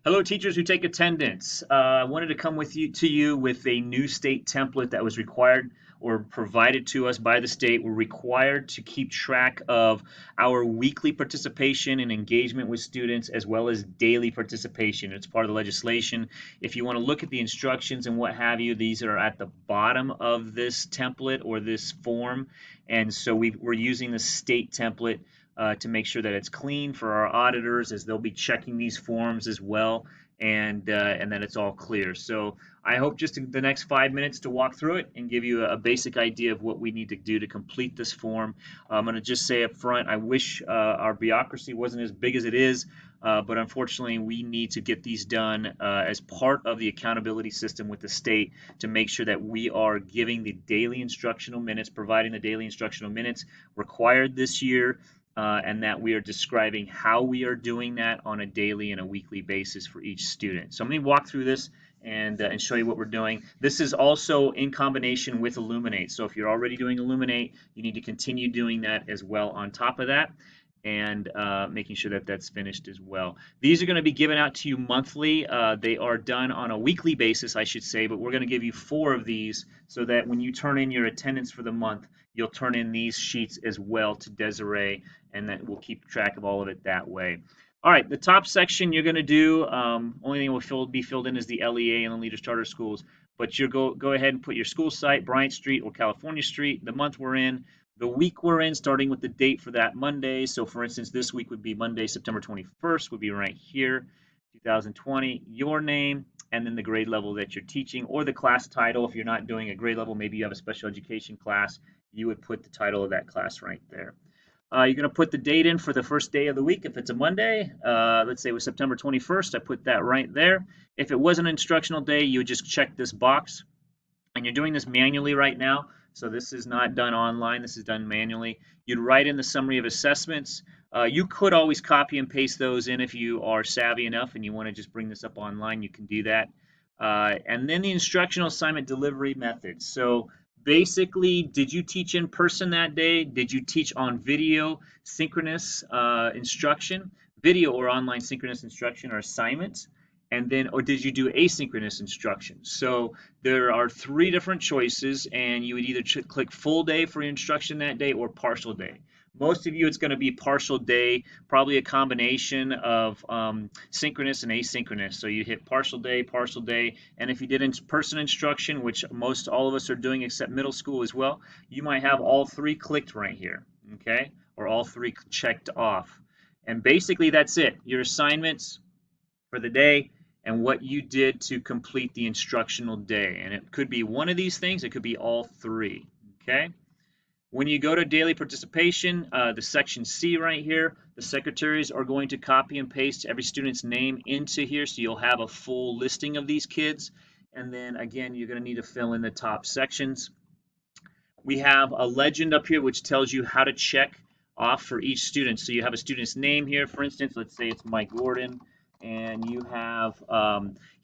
Hello, teachers who take attendance. I wanted to come to you with a new state template that was required or provided to us by the state. We're required to keep track of our weekly participation and engagement with students as well as daily participation. It's part of the legislation. If you want to look at the instructions and what have you, these are at the bottom of this template or this form. And so we're using the state template to make sure that it's clean for our auditors as they'll be checking these forms as well, and that it's all clear. So I hope just in the next 5 minutes to walk through it and give you a basic idea of what we need to do to complete this form. I'm going to just say up front, I wish our bureaucracy wasn't as big as it is, but unfortunately we need to get these done as part of the accountability system with the state to make sure that we are giving the daily instructional minutes, providing the daily instructional minutes required this year, and that we are describing how we are doing that on a daily and a weekly basis for each student. So I'm going to walk through this and show you what we're doing. This is also in combination with Elluminate. So if you're already doing Elluminate, you need to continue doing that as well on top of that, and making sure that that's finished as well. These are going to be given out to you monthly. They are done on a weekly basis, I should say, but we're going to give you 4 of these so that when you turn in your attendance for the month, you'll turn in these sheets as well to Desiree, and that we'll keep track of all of it that way. All right, the top section you're going to do, only thing will be filled in is the LEA and the Leaders Charter Schools, but you go ahead and put your school site, Bryant Street or California Street, the month we're in, the week we're in, starting with the date for that Monday. So for instance, this week would be Monday, September 21st, would be right here, 2020, your name, and then the grade level that you're teaching, or the class title. If you're not doing a grade level, maybe you have a special education class, you would put the title of that class right there. You're going to put the date in for the first day of the week. If it's a Monday, let's say it was September 21st, I put that right there. If it was an instructional day, you would just check this box. And you're doing this manually right now, so this is not done online, this is done manually. You'd write in the summary of assessments. You could always copy and paste those in if you are savvy enough and you want to just bring this up online, you can do that. And then the instructional assignment delivery methods. So basically, did you teach in person that day? Did you teach on video synchronous instruction, video or online synchronous instruction or assignments? And then, or did you do asynchronous instruction? So there are 3 different choices, and you would either click full day for instruction that day or partial day. Most of you, it's going to be partial day, probably a combination of synchronous and asynchronous. So you hit partial day, and if you did in-person instruction, which most all of us are doing except middle school as well, you might have all 3 clicked right here, okay? Or all 3 checked off. And basically that's it. Your assignments for the day and what you did to complete the instructional day. And it could be one of these things, it could be all 3, okay? When you go to daily participation, the section C right here, the secretaries are going to copy and paste every student's name into here, so you'll have a full listing of these kids. And then again, you're going to need to fill in the top sections. We have a legend up here which tells you how to check off for each student. So you have a student's name here, for instance, let's say it's Mike Gordon, and you have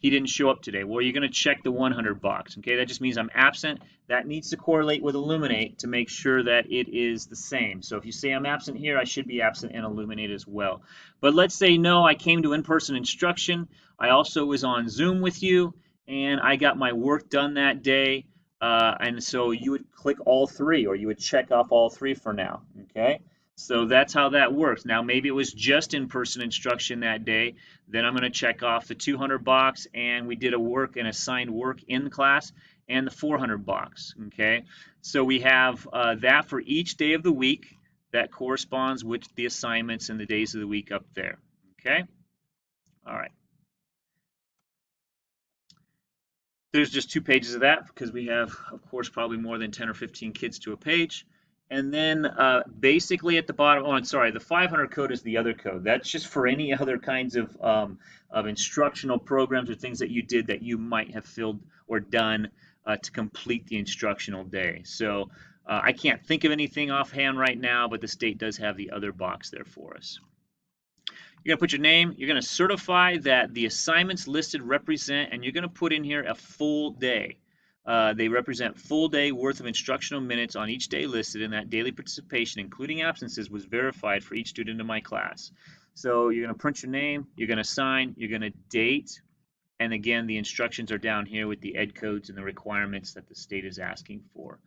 he didn't show up today. Well, you're going to check the 100 box. Okay, that just means I'm absent. That needs to correlate with Elluminate to make sure that it is the same. So if you say I'm absent here, I should be absent in Elluminate as well. But let's say no, I came to in-person instruction. I also was on Zoom with you, and I got my work done that day. And so you would click all 3, or you would check off all 3 for now. Okay. So that's how that works. Now, maybe it was just in-person instruction that day. Then I'm going to check off the 200 box, and we did an assigned work in class, and the 400 box. Okay, so we have that for each day of the week that corresponds with the assignments and the days of the week up there. Okay, all right. There's just 2 pages of that because we have, of course, probably more than 10 or 15 kids to a page. And then basically at the bottom, oh, and sorry, the 500 code is the other code. That's just for any other kinds of instructional programs or things that you did that you might have filled or done to complete the instructional day. So I can't think of anything offhand right now, but the state does have the other box there for us. You're going to put your name. You're going to certify that the assignments listed represent, and you're going to put in here a full day. They represent full day worth of instructional minutes on each day listed, and that daily participation, including absences, was verified for each student in my class. So you're going to print your name, you're going to sign, you're going to date, and again, the instructions are down here with the ed codes and the requirements that the state is asking for.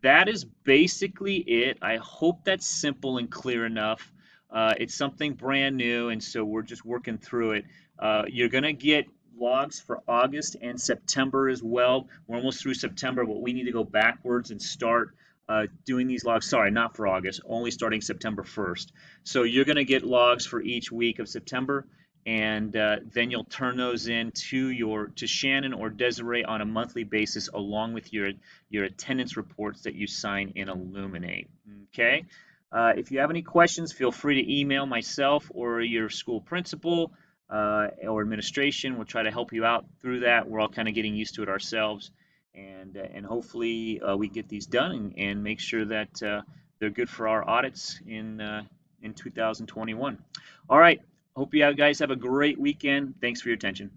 That is basically it. I hope that's simple and clear enough. It's something brand new, and so we're just working through it. You're going to get logs for August and September as well. We're almost through September, but we need to go backwards and start doing these logs. Sorry, not for August, only starting September 1st. So you're going to get logs for each week of September, and then you'll turn those in to Shannon or Desiree on a monthly basis, along with your attendance reports that you sign in Illuminate. Okay. If you have any questions, feel free to email myself or your school principal or administration. We'll try to help you out through that. We're all kind of getting used to it ourselves, and hopefully we get these done and make sure that they're good for our audits in 2021. All right. Hope you guys have a great weekend. Thanks for your attention.